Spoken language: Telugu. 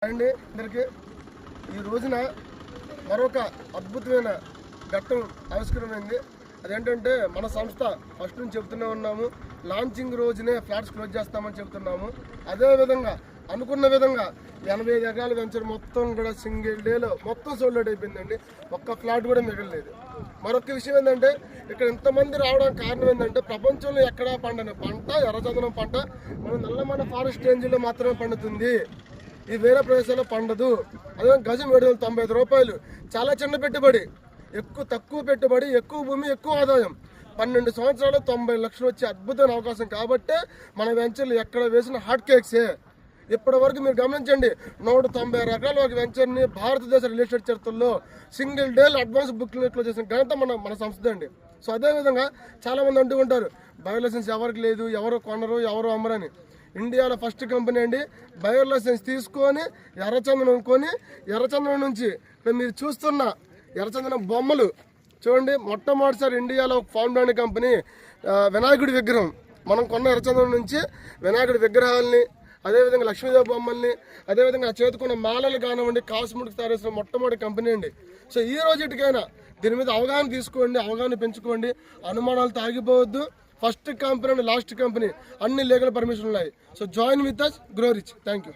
అండి అందరికీ ఈ రోజున మరొక అద్భుతమైన ఘట్టం ఆవిష్కరణమైంది. అదేంటంటే మన సంస్థ ఫస్ట్ నుంచి చెప్తూనే ఉన్నాము, లాంచింగ్ రోజునే ఫ్లాట్స్ క్లోజ్ చేస్తామని చెప్తున్నాము. అదేవిధంగా అనుకున్న విధంగా 85 ఎకరాల వెంచర్ మొత్తం కూడా సింగిల్ డేలో మొత్తం సోల్డ్ అవుట్ అయిపోయిందండి. ఒక్క ఫ్లాట్ కూడా మిగలలేదు. మరొక విషయం ఏంటంటే ఇక్కడ ఇంతమంది రావడానికి కారణం ఏంటంటే ప్రపంచంలో ఎక్కడా పండని పంట ఎర్రచందనం పంట మన నల్లమల ఫారెస్ట్ రేంజ్లో మాత్రమే పండుతుంది. ఈ వేరే ప్రదేశాల్లో పండదు. అదే గజం 795 రూపాయలు. చాలా చిన్న పెట్టుబడి, తక్కువ పెట్టుబడి, ఎక్కువ భూమి, ఎక్కువ ఆదాయం. 12 సంవత్సరాలు 90 లక్షలు వచ్చే అద్భుతమైన అవకాశం. కాబట్టి మన వెంచర్లు ఎక్కడ వేసిన హాట్ కేక్సే. ఇప్పటి వరకు మీరు గమనించండి, 196 ఎకరాల ఒక వెంచర్ని భారతదేశ రియల్ ఎస్టేట్ చరిత్రలో సింగిల్ డేలో అడ్వాన్స్ బుక్లెట్లో చేసిన ఘనత మన సంస్థ అండి. సో అదేవిధంగా చాలామంది అంటూ ఉంటారు బయో లైసెన్స్ ఎవరికి లేదు, ఎవరు కొనరు, ఎవరు అమ్మరని. ఇండియాలో ఫస్ట్ కంపెనీ అండి బయో లైసెన్స్ తీసుకొని ఎర్రచందనం కొని, ఎర్రచందనం నుంచి మీరు చూస్తున్న ఎర్రచందనం బొమ్మలు చూడండి. మొట్టమొదటిసారి ఇండియాలో ఫౌండ్ కంపెనీ వినాయకుడి విగ్రహం మనం కొన్న ఎర్రచందనం నుంచి వినాయకుడి విగ్రహాలని, అదేవిధంగా లక్ష్మీదేవి బొమ్మల్ని, అదేవిధంగా చేతుకున్న మాలలు కానివ్వండి, కాస్మెటిక్స్ తయారు చేసిన మొట్టమొదటి కంపెనీ అండి. సో ఈ రోజుటికైనా దీని మీద అవగాహన తీసుకోండి, అవగాహన పెంచుకోండి, అనుమానాలు తాగిపోవద్దు. First company and last company అన్ని లీగల్ పర్మిషన్ ఉన్నాయి. So join with us, grow rich. Thank you.